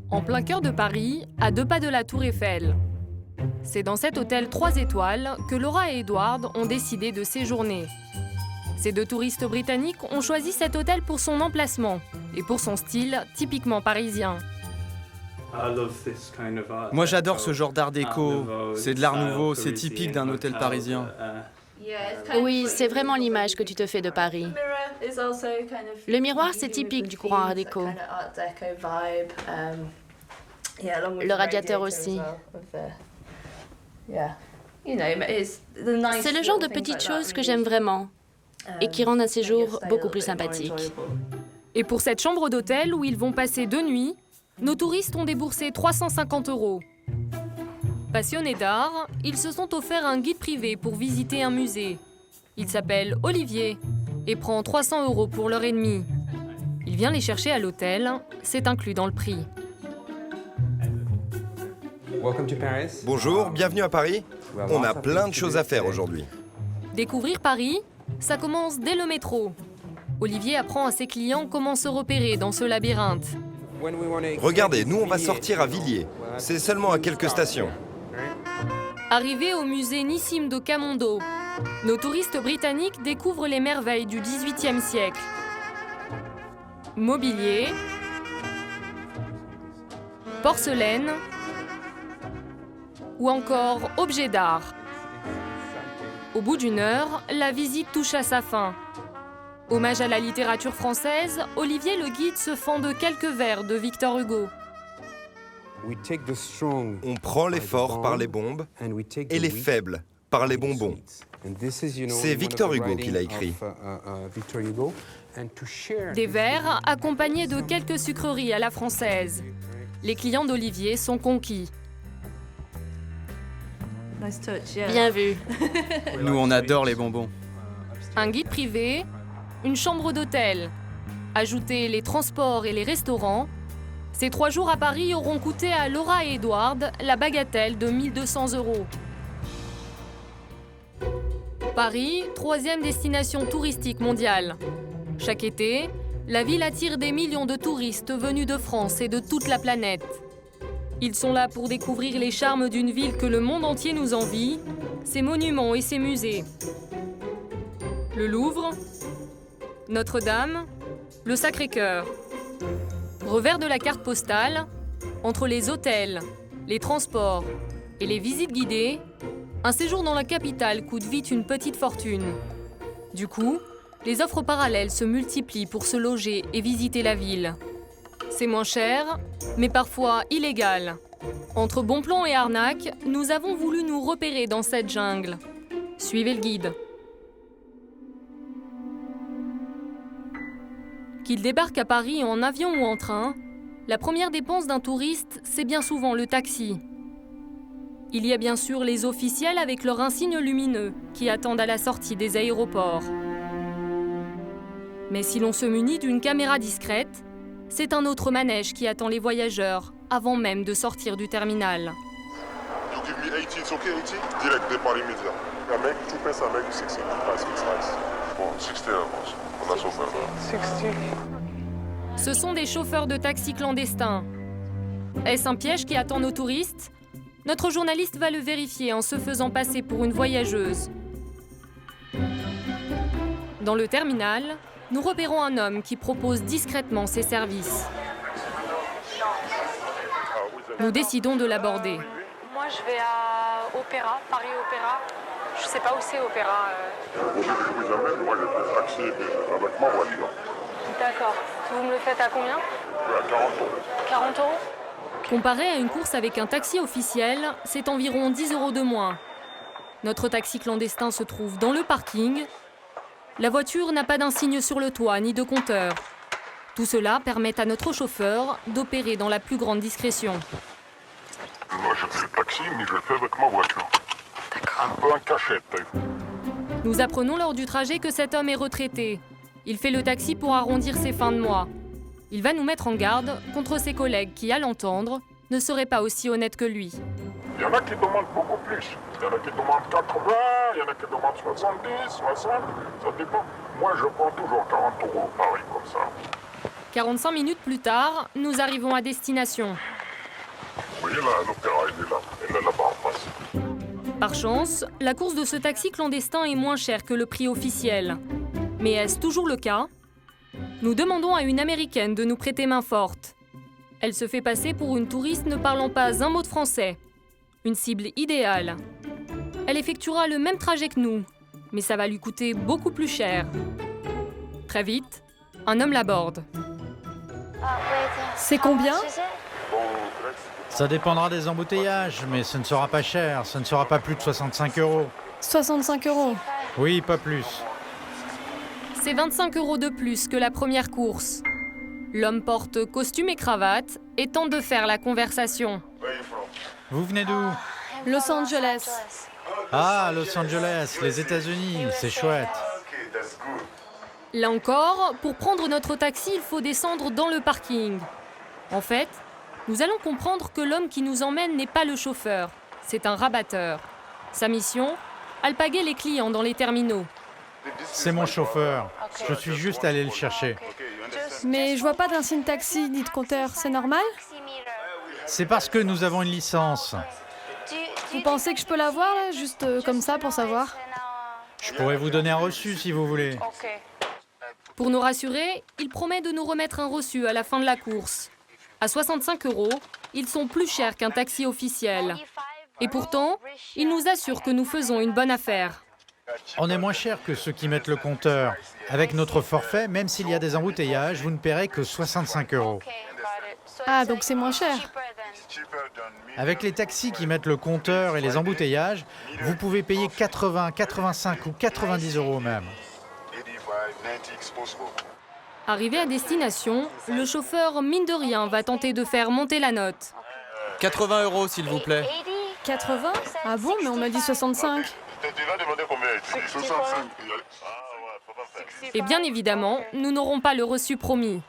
En plein cœur de Paris, à 2 pas de la Tour Eiffel. C'est dans cet hôtel 3 étoiles que Laura et Edward ont décidé de séjourner. Ces 2 touristes britanniques ont choisi cet hôtel pour son emplacement et pour son style typiquement parisien. Moi j'adore ce genre d'art déco, c'est de l'art nouveau, c'est typique d'un hôtel parisien. Oui, c'est vraiment l'image que tu te fais de Paris. Le miroir, c'est typique du courant art déco. Le radiateur aussi. C'est le genre de petites choses que j'aime vraiment et qui rendent un séjour beaucoup plus sympathique. Et pour cette chambre d'hôtel où ils vont passer 2 nuits, nos touristes ont déboursé 350 €. Passionnés d'art, ils se sont offerts un guide privé pour visiter un musée. Il s'appelle Olivier et prend 300 € pour l'heure et demie. Il vient les chercher à l'hôtel, c'est inclus dans le prix. Bonjour, bienvenue à Paris. On a plein de choses à faire aujourd'hui. Découvrir Paris, ça commence dès le métro. Olivier apprend à ses clients comment se repérer dans ce labyrinthe. Regardez, nous on va sortir à Villiers. C'est seulement à quelques stations. Arrivés au musée Nissim de Camondo, nos touristes britanniques découvrent les merveilles du XVIIIe siècle. Mobilier, porcelaine ou encore objets d'art. Au bout d'1 heure, la visite touche à sa fin. Hommage à la littérature française, Olivier le guide se fend de quelques vers de Victor Hugo. On prend les forts par les bombes et les faibles par les bonbons. C'est Victor Hugo qui l'a écrit. Des vers accompagnés de quelques sucreries à la française. Les clients d'Olivier sont conquis. Bien vu. Nous on adore les bonbons. Un guide privé, une chambre d'hôtel. Ajoutez les transports et les restaurants. Ces 3 jours à Paris auront coûté à Laura et Edward la bagatelle de 1 200 €. Paris, 3e destination touristique mondiale. Chaque été, la ville attire des millions de touristes venus de France et de toute la planète. Ils sont là pour découvrir les charmes d'une ville que le monde entier nous envie, ses monuments et ses musées. Le Louvre, Notre-Dame, le Sacré-Cœur. Revers de la carte postale, entre les hôtels, les transports et les visites guidées, un séjour dans la capitale coûte vite une petite fortune. Du coup, les offres parallèles se multiplient pour se loger et visiter la ville. C'est moins cher, mais parfois illégal. Entre bons plans et arnaques, nous avons voulu nous repérer dans cette jungle. Suivez le guide. Qu'il débarque à Paris en avion ou en train, la première dépense d'un touriste, c'est bien souvent le taxi. Il y a bien sûr les officiels avec leurs insignes lumineux qui attendent à la sortie des aéroports. Mais si l'on se munit d'une caméra discrète, c'est un autre manège qui attend les voyageurs avant même de sortir du terminal. You give me 80, it's okay, 80? Direct départ immédiat. I make 2 pence, I make 60. Price is nice. Bon, 60 euros. On a chauffeur là. 60. Ce sont des chauffeurs de taxi clandestins. Est-ce un piège qui attend nos touristes? Notre journaliste va le vérifier en se faisant passer pour une voyageuse. Dans le terminal, nous repérons un homme qui propose discrètement ses services. Nous décidons de l'aborder. Moi, je vais à Opéra, Paris Opéra. Je sais pas où c'est Opéra. Je vous amène, moi j'ai fait taxi avec ma voiture. D'accord. Vous me le faites à combien? À 40 €. 40 €? Comparé à une course avec un taxi officiel, c'est environ 10 € de moins. Notre taxi clandestin se trouve dans le parking. La voiture n'a pas d'insigne sur le toit ni de compteur. Tout cela permet à notre chauffeur d'opérer dans la plus grande discrétion. Moi je fais le taxi, mais je le fais avec ma voiture. D'accord. Un peu en cachette. Nous apprenons lors du trajet que cet homme est retraité. Il fait le taxi pour arrondir ses fins de mois. Il va nous mettre en garde contre ses collègues qui, à l'entendre, ne seraient pas aussi honnêtes que lui. Il y en a qui demandent beaucoup plus. Il y en a qui demandent 80, il y en a qui demandent 70, 60, ça dépend. Moi, je prends toujours 40 € Paris comme ça. 45 minutes plus tard, nous arrivons à destination. l'opéra, il est là. Il est là-bas en face. Par chance, la course de ce taxi clandestin est moins chère que le prix officiel. Mais est-ce toujours le cas? Nous demandons à une Américaine de nous prêter main forte. Elle se fait passer pour une touriste ne parlant pas un mot de français. Une cible idéale. Elle effectuera le même trajet que nous, mais ça va lui coûter beaucoup plus cher. Très vite, un homme l'aborde. C'est combien? Ça dépendra des embouteillages, mais ce ne sera pas cher. Ce ne sera pas plus de 65 €. 65 €. Oui, pas plus. C'est 25 € de plus que la première course. L'homme porte costume et cravate et tente de faire la conversation. Vous venez d'où? Los Angeles. Ah, Los Angeles, les États-Unis, c'est chouette. Là encore, pour prendre notre taxi, il faut descendre dans le parking. En fait, nous allons comprendre que l'homme qui nous emmène n'est pas le chauffeur, c'est un rabatteur. Sa mission, alpaguer les clients dans les terminaux. C'est mon chauffeur. Je suis juste allé le chercher. Mais je vois pas d'insigne taxi ni de compteur, c'est normal? C'est parce que nous avons une licence. Vous pensez que je peux l'avoir, là, juste comme ça, pour savoir? Je pourrais vous donner un reçu si vous voulez. Pour nous rassurer, il promet de nous remettre un reçu à la fin de la course. À 65 €, ils sont plus chers qu'un taxi officiel. Et pourtant, il nous assure que nous faisons une bonne affaire. On est moins cher que ceux qui mettent le compteur. Avec notre forfait, même s'il y a des embouteillages, vous ne paierez que 65 €. Ah, donc c'est moins cher. Avec les taxis qui mettent le compteur et les embouteillages, vous pouvez payer 80, 85 ou 90 € même. Arrivé à destination, le chauffeur, mine de rien, va tenter de faire monter la note. 80 €, s'il vous plaît. 80? Ah bon, mais on m'a dit 65. Et bien évidemment, nous n'aurons pas le reçu promis.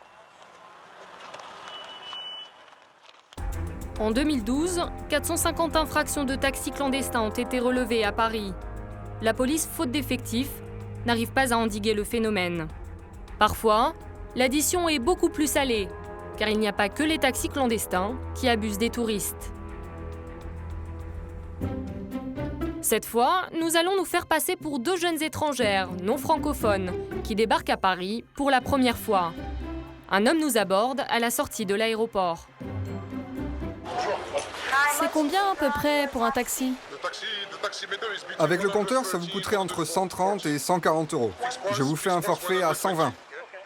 En 2012, 450 infractions de taxis clandestins ont été relevées à Paris. La police, faute d'effectifs, n'arrive pas à endiguer le phénomène. Parfois, l'addition est beaucoup plus salée, car il n'y a pas que les taxis clandestins qui abusent des touristes. Cette fois, nous allons nous faire passer pour deux jeunes étrangères, non francophones, qui débarquent à Paris pour la première fois. Un homme nous aborde à la sortie de l'aéroport. C'est combien à peu près pour un taxi? Avec le compteur, ça vous coûterait entre 130 et 140 €. Je vous fais un forfait à 120.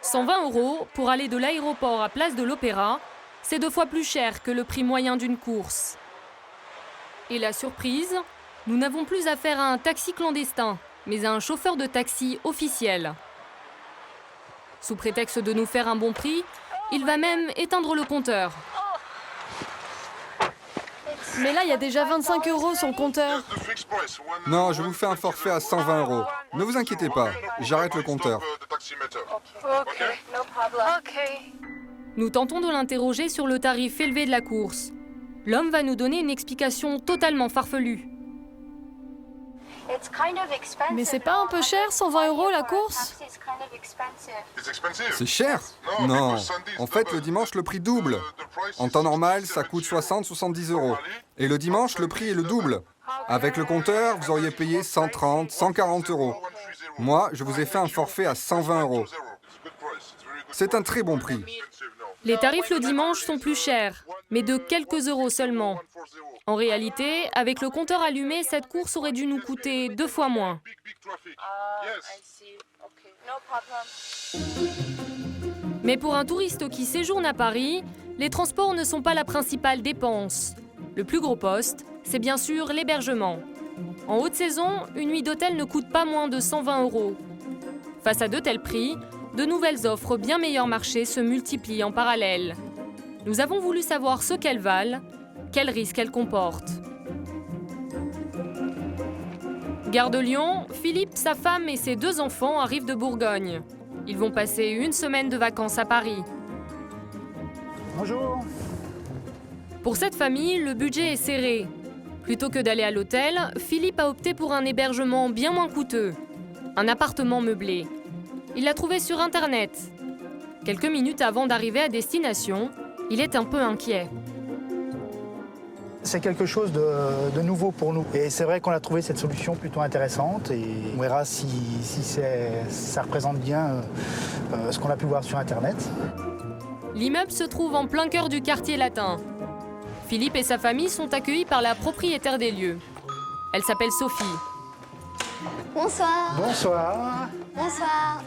120 € pour aller de l'aéroport à Place de l'Opéra, c'est 2 fois plus cher que le prix moyen d'une course. Et la surprise, nous n'avons plus affaire à un taxi clandestin, mais à un chauffeur de taxi officiel. Sous prétexte de nous faire un bon prix, il va même éteindre le compteur. Mais là, il y a déjà 25 € sur le compteur. Non, je vous fais un forfait à 120 €. Ne vous inquiétez pas, j'arrête le compteur. Nous tentons de l'interroger sur le tarif élevé de la course. L'homme va nous donner une explication totalement farfelue. Mais c'est pas un peu cher, 120 € la course? C'est cher? Non. En fait, le dimanche, le prix double. En temps normal, ça coûte 60-70 €. Et le dimanche, le prix est le double. Avec le compteur, vous auriez payé 130, 140 €. Moi, je vous ai fait un forfait à 120 €. C'est un très bon prix. Les tarifs le dimanche sont plus chers, mais de quelques euros seulement. En réalité, avec le compteur allumé, cette course aurait dû nous coûter 2 fois moins. Mais pour un touriste qui séjourne à Paris, les transports ne sont pas la principale dépense. Le plus gros poste, c'est bien sûr l'hébergement. En haute saison, une nuit d'hôtel ne coûte pas moins de 120 €. Face à de tels prix, de nouvelles offres bien meilleur marché se multiplient en parallèle. Nous avons voulu savoir ce qu'elles valent, quels risques elles comportent. Gare de Lyon, Philippe, sa femme et ses 2 enfants arrivent de Bourgogne. Ils vont passer une semaine de vacances à Paris. Bonjour. Pour cette famille, le budget est serré. Plutôt que d'aller à l'hôtel, Philippe a opté pour un hébergement bien moins coûteux. Un appartement meublé. Il l'a trouvé sur Internet. Quelques minutes avant d'arriver à destination, il est un peu inquiet. C'est quelque chose de nouveau pour nous. Et c'est vrai qu'on a trouvé cette solution plutôt intéressante et on verra si ça représente bien ce qu'on a pu voir sur Internet. L'immeuble se trouve en plein cœur du quartier latin. Philippe et sa famille sont accueillis par la propriétaire des lieux. Elle s'appelle Sophie. Bonsoir. Bonsoir. Bonsoir.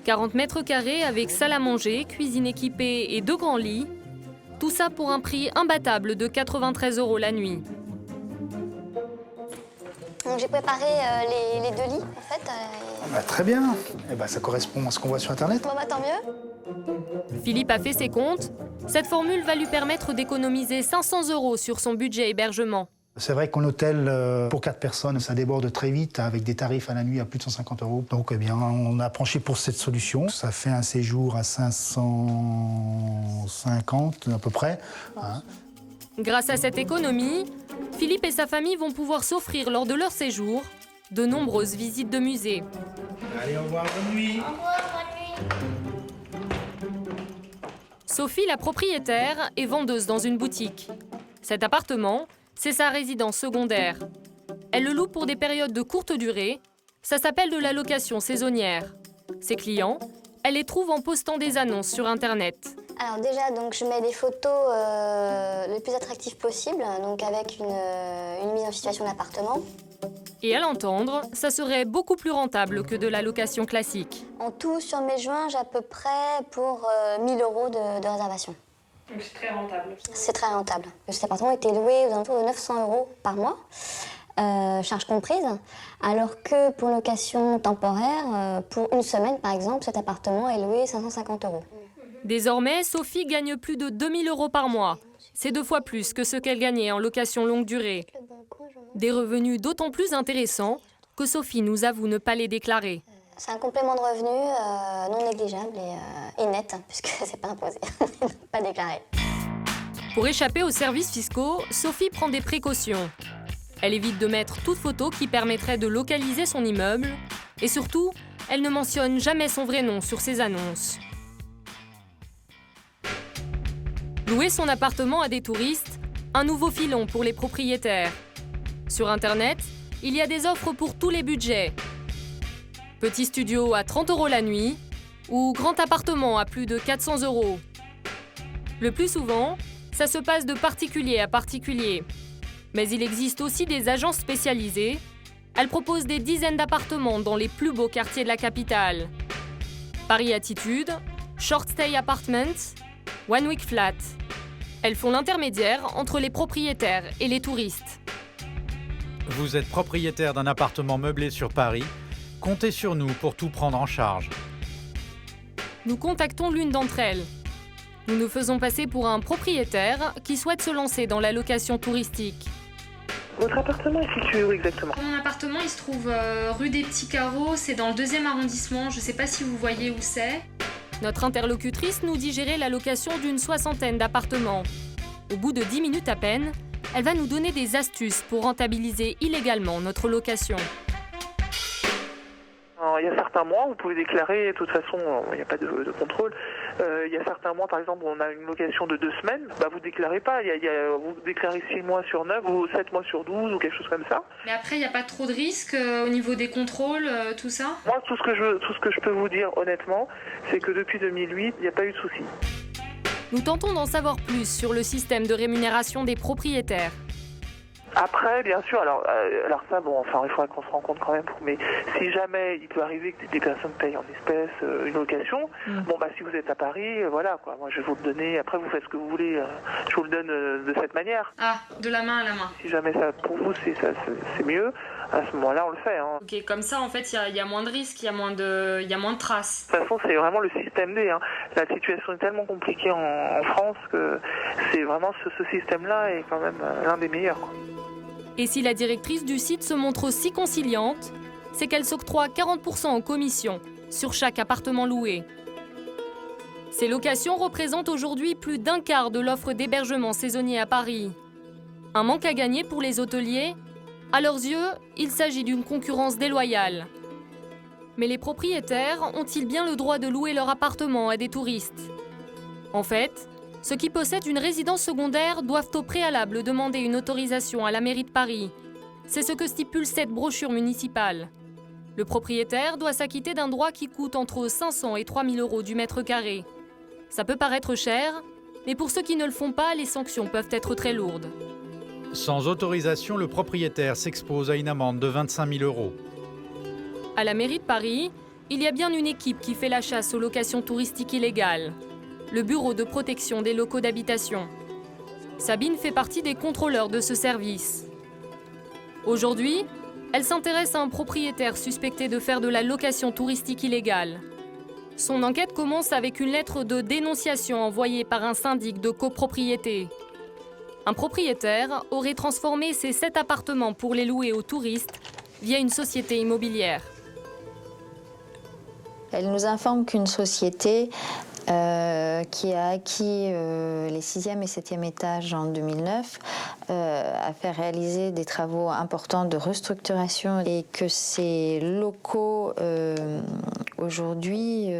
40 mètres carrés avec salle à manger, cuisine équipée et 2 grands lits. Tout ça pour un prix imbattable de 93 € la nuit. Donc j'ai préparé les 2 lits, en fait. Très bien. Ça correspond à ce qu'on voit sur Internet. Bon, tant mieux. Philippe a fait ses comptes. Cette formule va lui permettre d'économiser 500 € sur son budget hébergement. C'est vrai qu'en hôtel, pour 4 personnes, ça déborde très vite, avec des tarifs à la nuit à plus de 150 €. Donc, on a penché pour cette solution. Ça fait un séjour à 550 à peu près. Hein. Grâce à cette économie, Philippe et sa famille vont pouvoir s'offrir lors de leur séjour de nombreuses visites de musées. Allez, au revoir, bonne nuit. Au revoir, bonne nuit. Sophie, la propriétaire, est vendeuse dans une boutique. Cet appartement, c'est sa résidence secondaire. Elle le loue pour des périodes de courte durée. Ça s'appelle de la location saisonnière. Ses clients, elle les trouve en postant des annonces sur Internet. Alors déjà, donc, je mets des photos le plus attractives possible, donc avec une mise en situation d'appartement. Et à l'entendre, ça serait beaucoup plus rentable que de la location classique. En tout, sur mes joints, j'ai à peu près pour 1 000 € de réservation. Donc c'est très rentable. C'est très rentable. Cet appartement était loué aux alentours de 900 € par mois, charges comprises, alors que pour location temporaire, pour une semaine par exemple, cet appartement est loué 550 €. Désormais, Sophie gagne plus de 2 000 € par mois. C'est 2 fois plus que ce qu'elle gagnait en location longue durée. Des revenus d'autant plus intéressants que Sophie nous avoue ne pas les déclarer. C'est un complément de revenu non négligeable et net, puisque c'est pas imposé, pas déclaré. Pour échapper aux services fiscaux, Sophie prend des précautions. Elle évite de mettre toute photo qui permettrait de localiser son immeuble. Et surtout, elle ne mentionne jamais son vrai nom sur ses annonces. Louer son appartement à des touristes, un nouveau filon pour les propriétaires. Sur Internet, il y a des offres pour tous les budgets. Petit studio à 30 € la nuit ou grand appartement à plus de 400 €. Le plus souvent, ça se passe de particulier à particulier. Mais il existe aussi des agences spécialisées. Elles proposent des dizaines d'appartements dans les plus beaux quartiers de la capitale. Paris Attitude, Short Stay Apartments, One Week Flat. Elles font l'intermédiaire entre les propriétaires et les touristes. Vous êtes propriétaire d'un appartement meublé sur Paris. Comptez sur nous pour tout prendre en charge. Nous contactons l'une d'entre elles. Nous nous faisons passer pour un propriétaire qui souhaite se lancer dans la location touristique. Votre appartement est situé où exactement? Mon appartement, il se trouve rue des Petits Carreaux, c'est dans le 2e arrondissement, je ne sais pas si vous voyez où c'est. Notre interlocutrice nous dit gérer la location d'une 60aine d'appartements. Au bout de 10 minutes à peine, elle va nous donner des astuces pour rentabiliser illégalement notre location. Il y a certains mois, vous pouvez déclarer, de toute façon, il n'y a pas de contrôle. Il y a certains mois, par exemple, on a une location de 2 semaines, vous ne déclarez pas. Vous déclarez 6 mois sur 9 ou 7 mois sur 12 ou quelque chose comme ça. Mais après, il n'y a pas trop de risques au niveau des contrôles, tout ça? Moi, tout ce que je peux vous dire, honnêtement, c'est que depuis 2008, il n'y a pas eu de soucis. Nous tentons d'en savoir plus sur le système de rémunération des propriétaires. Après, bien sûr, alors ça, il faudra qu'on se rende compte quand même. Mais si jamais il peut arriver que des personnes payent en espèces une location, si vous êtes à Paris, voilà quoi. Moi, je vais vous le donner. Après, vous faites ce que vous voulez. Je vous le donne de cette manière. Ah, de la main à la main. Si jamais ça, pour vous, c'est mieux. À ce moment-là, on le fait. Hein. Ok, comme ça, en fait, il y a moins de risques, il y a moins de traces. De toute façon, c'est vraiment le système D. Hein. La situation est tellement compliquée en France que c'est vraiment ce système-là est quand même l'un des meilleurs. Quoi. Et si la directrice du site se montre aussi conciliante, c'est qu'elle s'octroie 40% en commission sur chaque appartement loué. Ces locations représentent aujourd'hui plus d'un quart de l'offre d'hébergement saisonnier à Paris. Un manque à gagner pour les hôteliers? À leurs yeux, il s'agit d'une concurrence déloyale. Mais les propriétaires ont-ils bien le droit de louer leur appartement à des touristes? En fait, Ceux qui possèdent une résidence secondaire doivent au préalable demander une autorisation à la mairie de Paris. C'est ce que stipule cette brochure municipale. Le propriétaire doit s'acquitter d'un droit qui coûte entre 500 et 3 000 euros du mètre carré. Ça peut paraître cher, mais pour ceux qui ne le font pas, les sanctions peuvent être très lourdes. Sans autorisation, le propriétaire s'expose à une amende de 25 000 euros. À la mairie de Paris, il y a bien une équipe qui fait la chasse aux locations touristiques illégales. Le Bureau de protection des locaux d'habitation. Sabine fait partie des contrôleurs de ce service. Aujourd'hui, elle s'intéresse à un propriétaire suspecté de faire de la location touristique illégale. Son enquête commence avec une lettre de dénonciation envoyée par un syndic de copropriété. Un propriétaire aurait transformé ses 7 appartements pour les louer aux touristes via une société immobilière. Elle nous informe qu'une société qui a acquis les 6e et 7e étages en 2009 a fait réaliser des travaux importants de restructuration et que ces locaux aujourd'hui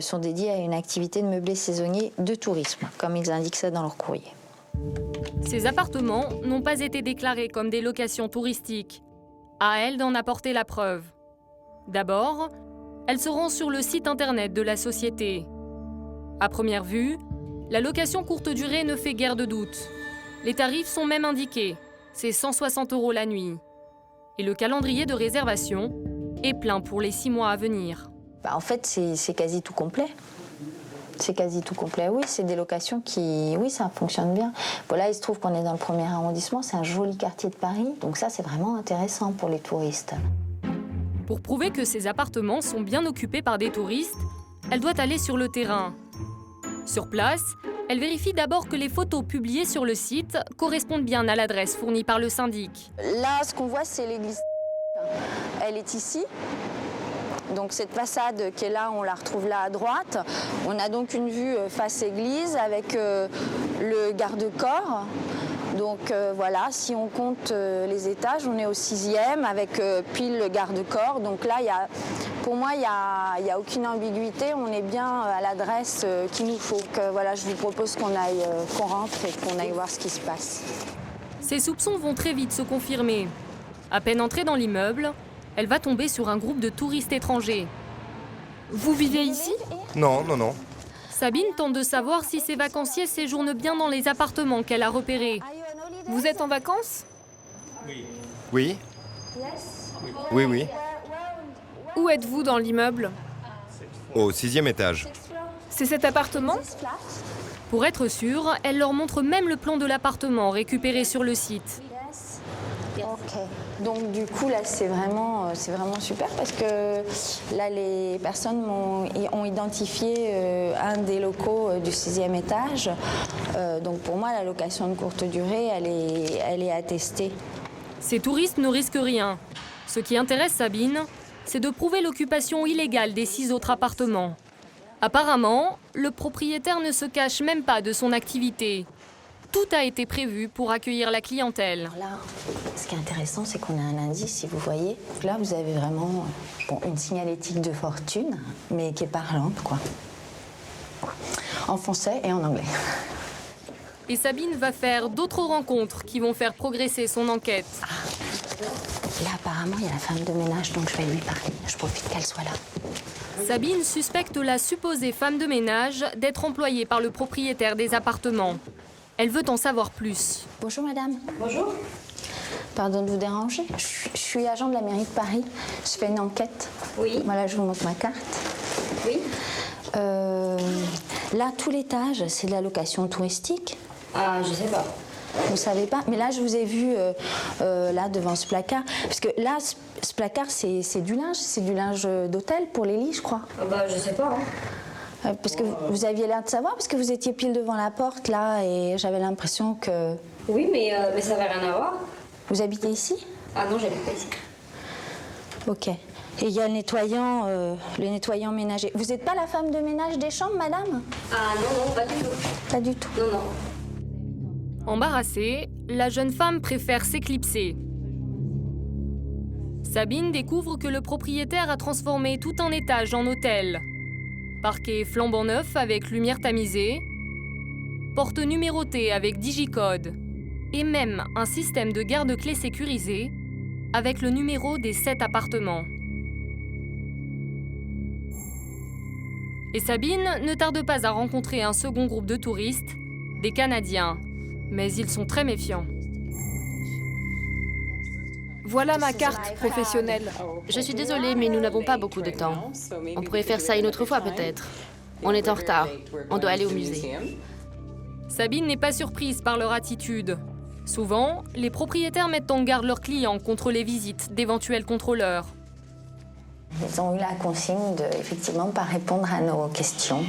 sont dédiés à une activité de meublé saisonnier de tourisme, comme ils indiquent ça dans leur courrier. Ces appartements n'ont pas été déclarés comme des locations touristiques. À elle d'en apporter la preuve. D'abord, elle se rend sur le site internet de la société. À première vue, la location courte durée ne fait guère de doute. Les tarifs sont même indiqués, c'est 160 euros la nuit. Et le calendrier de réservation est plein pour les 6 mois à venir. En fait, c'est quasi tout complet. C'est quasi tout complet, oui. C'est des locations qui, oui, ça fonctionne bien. Voilà, il se trouve qu'on est dans le 1er arrondissement, c'est un joli quartier de Paris. Donc ça, c'est vraiment intéressant pour les touristes. Pour prouver que ces appartements sont bien occupés par des touristes, elle doit aller sur le terrain. Sur place, elle vérifie d'abord que les photos publiées sur le site correspondent bien à l'adresse fournie par le syndic. Là, ce qu'on voit, c'est l'église. Elle est ici. Donc cette façade qui est là, on la retrouve là à droite. On a donc une vue face église avec le garde-corps. Donc voilà, si on compte les étages, on est au 6e avec pile le garde-corps. Donc là, pour moi, il n'y a aucune ambiguïté. On est bien à l'adresse qu'il nous faut. Donc, voilà, je vous propose qu'on rentre et qu'on aille voir ce qui se passe. Ses soupçons vont très vite se confirmer. À peine entrée dans l'immeuble, elle va tomber sur un groupe de touristes étrangers. Vous vivez ici ? Non, non, non. Sabine tente de savoir si ces vacanciers séjournent bien dans les appartements qu'elle a repérés. Vous êtes en vacances ? Oui. Oui. Oui, oui. Où êtes-vous dans l'immeuble ? Au 6e étage. C'est cet appartement ? Pour être sûre, elle leur montre même le plan de l'appartement récupéré sur le site. Ok. Donc du coup là c'est vraiment super parce que là les personnes ont identifié un des locaux du 6e étage. Donc pour moi la location de courte durée elle est attestée. Ces touristes ne risquent rien. Ce qui intéresse Sabine, c'est de prouver l'occupation illégale des 6 autres appartements. Apparemment, le propriétaire ne se cache même pas de son activité. Tout a été prévu pour accueillir la clientèle. Alors là, ce qui est intéressant, c'est qu'on a un indice, si vous voyez. Là, vous avez vraiment une signalétique de fortune, mais qui est parlante, quoi. En français et en anglais. Et Sabine va faire d'autres rencontres qui vont faire progresser son enquête. Là, apparemment, il y a la femme de ménage, donc je vais lui parler. Je profite qu'elle soit là. Sabine suspecte la supposée femme de ménage d'être employée par le propriétaire des appartements. Elle veut en savoir plus. Bonjour madame. Bonjour. Pardon de vous déranger. Je suis agent de la mairie de Paris. Je fais une enquête. Oui. Voilà, je vous montre ma carte. Oui. Là, tout l'étage, c'est de la location touristique. Ah, je sais pas. Vous savez pas? Mais là, je vous ai vu là devant ce placard. Parce que là, ce placard, c'est du linge d'hôtel pour les lits, je crois. Ah bah, je sais pas. Hein. Parce que vous aviez l'air de savoir, parce que vous étiez pile devant la porte, là, et j'avais l'impression que... Oui, mais ça n'avait rien à voir. Vous habitez ici? Ah non, j'habite pas ici. Ok. Et il y a le nettoyant ménager. Vous n'êtes pas la femme de ménage des chambres, madame? Ah non, pas du tout. Pas du tout? Non, non. Embarrassée, la jeune femme préfère s'éclipser. Sabine découvre que le propriétaire a transformé tout un étage en hôtel. Parquet flambant neuf avec lumière tamisée, portes numérotées avec digicode et même un système de garde-clés sécurisé avec le numéro des 7 appartements. Et Sabine ne tarde pas à rencontrer un second groupe de touristes, des Canadiens, mais ils sont très méfiants. Voilà ma carte professionnelle. Je suis désolée, mais nous n'avons pas beaucoup de temps. On pourrait faire ça une autre fois peut-être. On est en retard. On doit aller au musée. Sabine n'est pas surprise par leur attitude. Souvent, les propriétaires mettent en garde leurs clients contre les visites d'éventuels contrôleurs. Ils ont eu la consigne de, effectivement, pas répondre à nos questions.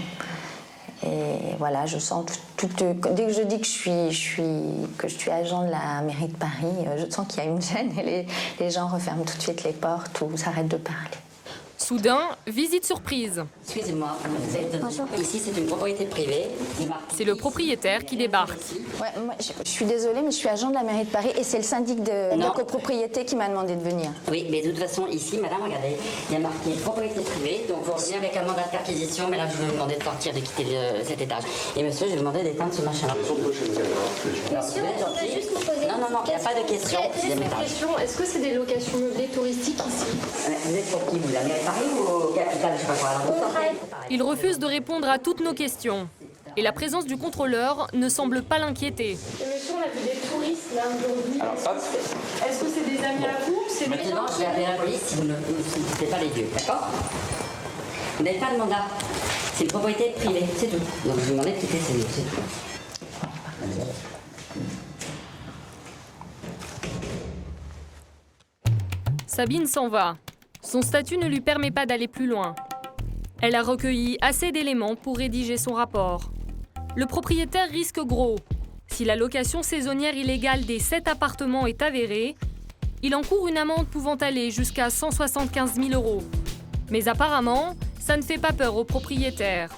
Et voilà, je sens dès que je dis que je suis agent de la mairie de Paris, je sens qu'il y a une gêne et les gens referment tout de suite les portes ou s'arrêtent de parler. Soudain, visite surprise. Excusez-moi, ici c'est une propriété privée. C'est le propriétaire qui débarque. Ouais, moi, je suis désolée, mais je suis agent de la mairie de Paris et c'est le syndic de copropriété qui m'a demandé de venir. Oui, mais de toute façon, ici, madame, regardez, il y a marqué propriété privée, donc vous revenez avec un mandat de perquisition, mais là je vais vous demander de sortir, de quitter cet étage. Et monsieur, je vais vous demander d'éteindre ce machin-là. Monsieur, on va juste vous poser... Non, il n'y a pas de question. Est-ce que c'est des locations meublées touristiques ici? Vous êtes pour qui, vous, la mairie de Paris ou au capital, je sais pas quoi. Il refuse de répondre à toutes nos questions. Et la présence du contrôleur ne semble pas l'inquiéter. Monsieur, on a vu des touristes là aujourd'hui. Est-ce que c'est des amis à vous? Maintenant, je vais appeler la police si vous ne quittez pas les lieux, d'accord? Vous n'avez pas de mandat. C'est une propriété privée, c'est tout. Donc je vous demande de quitter ces lieux, c'est tout. Sabine s'en va. Son statut ne lui permet pas d'aller plus loin. Elle a recueilli assez d'éléments pour rédiger son rapport. Le propriétaire risque gros. Si la location saisonnière illégale des 7 appartements est avérée, il encourt une amende pouvant aller jusqu'à 175 000 €. Mais apparemment, ça ne fait pas peur aux propriétaires.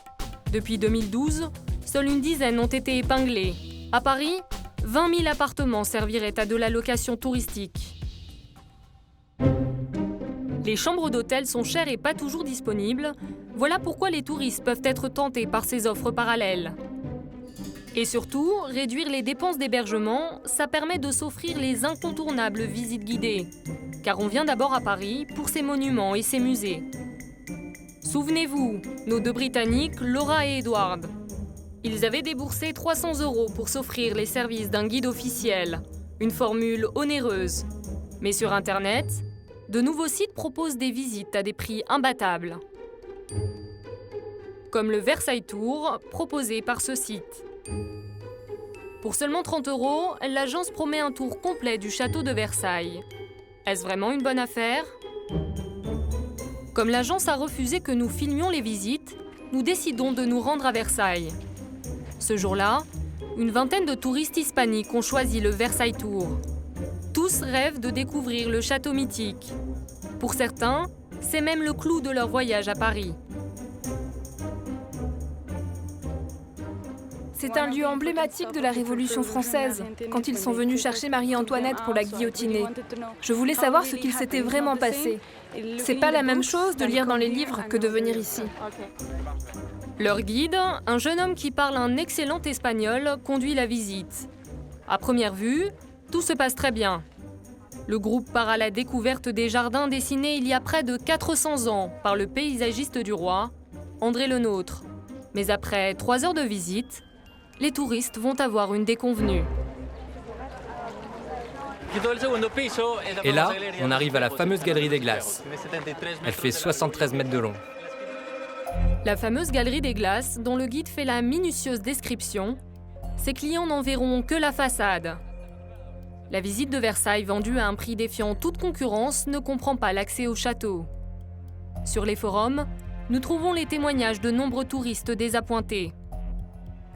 Depuis 2012, seule une dizaine ont été épinglés. À Paris, 20 000 appartements serviraient à de la location touristique. Les chambres d'hôtel sont chères et pas toujours disponibles. Voilà pourquoi les touristes peuvent être tentés par ces offres parallèles. Et surtout, réduire les dépenses d'hébergement, ça permet de s'offrir les incontournables visites guidées. Car on vient d'abord à Paris pour ses monuments et ses musées. Souvenez-vous, nos deux Britanniques, Laura et Edward. Ils avaient déboursé 300 € pour s'offrir les services d'un guide officiel. Une formule onéreuse. Mais sur Internet, de nouveaux sites proposent des visites à des prix imbattables. Comme le Versailles Tour, proposé par ce site. Pour seulement 30 €, l'agence promet un tour complet du château de Versailles. Est-ce vraiment une bonne affaire? Comme l'agence a refusé que nous filmions les visites, nous décidons de nous rendre à Versailles. Ce jour-là, une vingtaine de touristes hispaniques ont choisi le Versailles Tour. Tous rêvent de découvrir le château mythique. Pour certains, c'est même le clou de leur voyage à Paris. C'est un lieu emblématique de la Révolution française, quand ils sont venus chercher Marie-Antoinette pour la guillotiner. Je voulais savoir ce qu'il s'était vraiment passé. C'est pas la même chose de lire dans les livres que de venir ici. Leur guide, un jeune homme qui parle un excellent espagnol, conduit la visite. À première vue, tout se passe très bien. Le groupe part à la découverte des jardins dessinés il y a près de 400 ans par le paysagiste du roi, André Le Nôtre. Mais après 3 heures de visite, les touristes vont avoir une déconvenue. Et là, on arrive à la fameuse galerie des glaces. Elle fait 73 mètres de long. La fameuse galerie des glaces, dont le guide fait la minutieuse description, ses clients n'en verront que la façade. La visite de Versailles, vendue à un prix défiant toute concurrence, ne comprend pas l'accès au château. Sur les forums, nous trouvons les témoignages de nombreux touristes désappointés.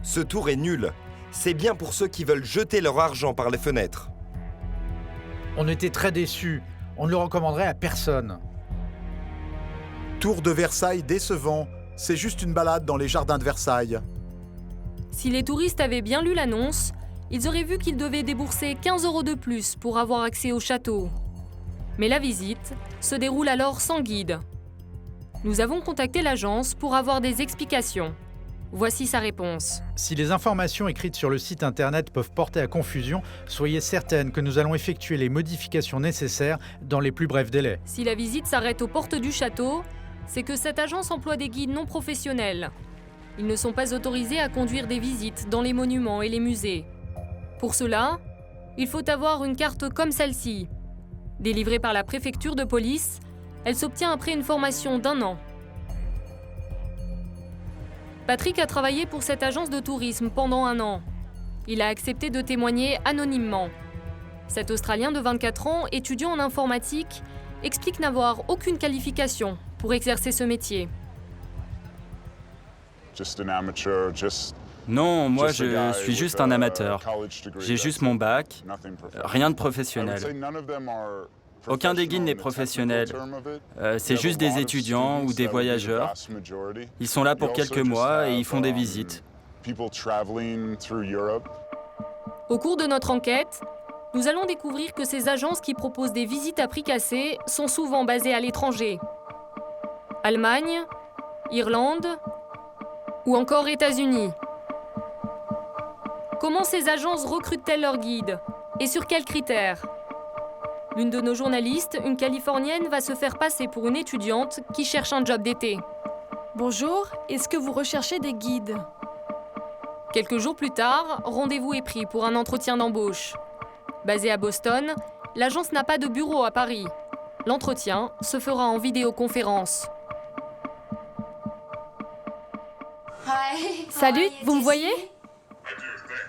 Ce tour est nul. C'est bien pour ceux qui veulent jeter leur argent par les fenêtres. On était très déçus. On ne le recommanderait à personne. Tour de Versailles décevant. C'est juste une balade dans les jardins de Versailles. Si les touristes avaient bien lu l'annonce, ils auraient vu qu'ils devaient débourser 15 € de plus pour avoir accès au château. Mais la visite se déroule alors sans guide. Nous avons contacté l'agence pour avoir des explications. Voici sa réponse. Si les informations écrites sur le site internet peuvent porter à confusion, soyez certaine que nous allons effectuer les modifications nécessaires dans les plus brefs délais. Si la visite s'arrête aux portes du château, c'est que cette agence emploie des guides non professionnels. Ils ne sont pas autorisés à conduire des visites dans les monuments et les musées. Pour cela, il faut avoir une carte comme celle-ci. Délivrée par la préfecture de police, elle s'obtient après une formation d'1 an. Patrick a travaillé pour cette agence de tourisme pendant 1 an. Il a accepté de témoigner anonymement. Cet Australien de 24 ans, étudiant en informatique, explique n'avoir aucune qualification pour exercer ce métier. Non, moi je suis juste un amateur. J'ai juste mon bac, rien de professionnel. Aucun des guides n'est professionnel. C'est juste des étudiants ou des voyageurs. Ils sont là pour quelques mois et ils font des visites. Au cours de notre enquête, nous allons découvrir que ces agences qui proposent des visites à prix cassés sont souvent basées à l'étranger. Allemagne, Irlande ou encore États-Unis. Comment ces agences recrutent-elles leurs guides? Et sur quels critères? L'une de nos journalistes, une Californienne, va se faire passer pour une étudiante qui cherche un job d'été. Bonjour, est-ce que vous recherchez des guides? Quelques jours plus tard, rendez-vous est pris pour un entretien d'embauche. Basée à Boston, l'agence n'a pas de bureau à Paris. L'entretien se fera en vidéoconférence. Salut, vous me voyez?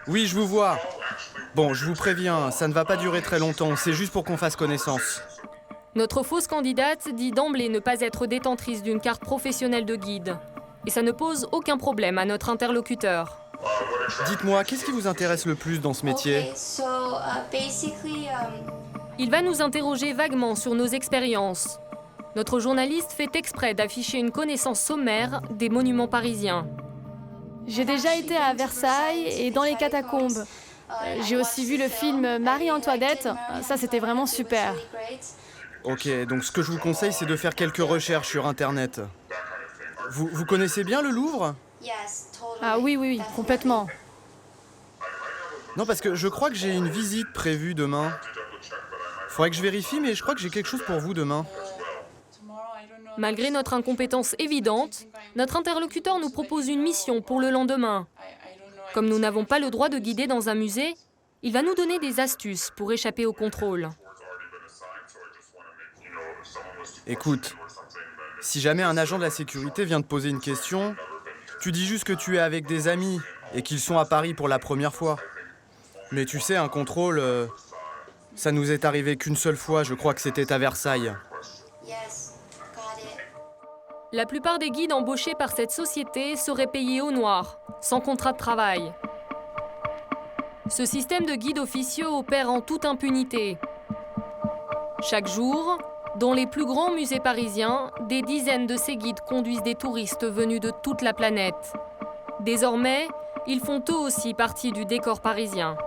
Oui, je vous vois. Bon, je vous préviens, ça ne va pas durer très longtemps, c'est juste pour qu'on fasse connaissance. Notre fausse candidate dit d'emblée ne pas être détentrice d'une carte professionnelle de guide. Et ça ne pose aucun problème à notre interlocuteur. Dites-moi, qu'est-ce qui vous intéresse le plus dans ce métier? Il va nous interroger vaguement sur nos expériences. Notre journaliste fait exprès d'afficher une connaissance sommaire des monuments parisiens. J'ai déjà été à Versailles et dans les catacombes. J'ai aussi vu le film Marie-Antoinette. Ça, c'était vraiment super. Ok, donc ce que je vous conseille, c'est de faire quelques recherches sur Internet. Vous connaissez bien le Louvre? Ah oui, complètement. Non, parce que je crois que j'ai une visite prévue demain. Faudrait que je vérifie, mais je crois que j'ai quelque chose pour vous demain. Malgré notre incompétence évidente, notre interlocuteur nous propose une mission pour le lendemain. Comme nous n'avons pas le droit de guider dans un musée, il va nous donner des astuces pour échapper au contrôle. Écoute, si jamais un agent de la sécurité vient te poser une question, tu dis juste que tu es avec des amis et qu'ils sont à Paris pour la première fois. Mais tu sais, un contrôle, ça nous est arrivé qu'une seule fois, je crois que c'était à Versailles. La plupart des guides embauchés par cette société seraient payés au noir, sans contrat de travail. Ce système de guides officieux opère en toute impunité. Chaque jour, dans les plus grands musées parisiens, des dizaines de ces guides conduisent des touristes venus de toute la planète. Désormais, ils font eux aussi partie du décor parisien.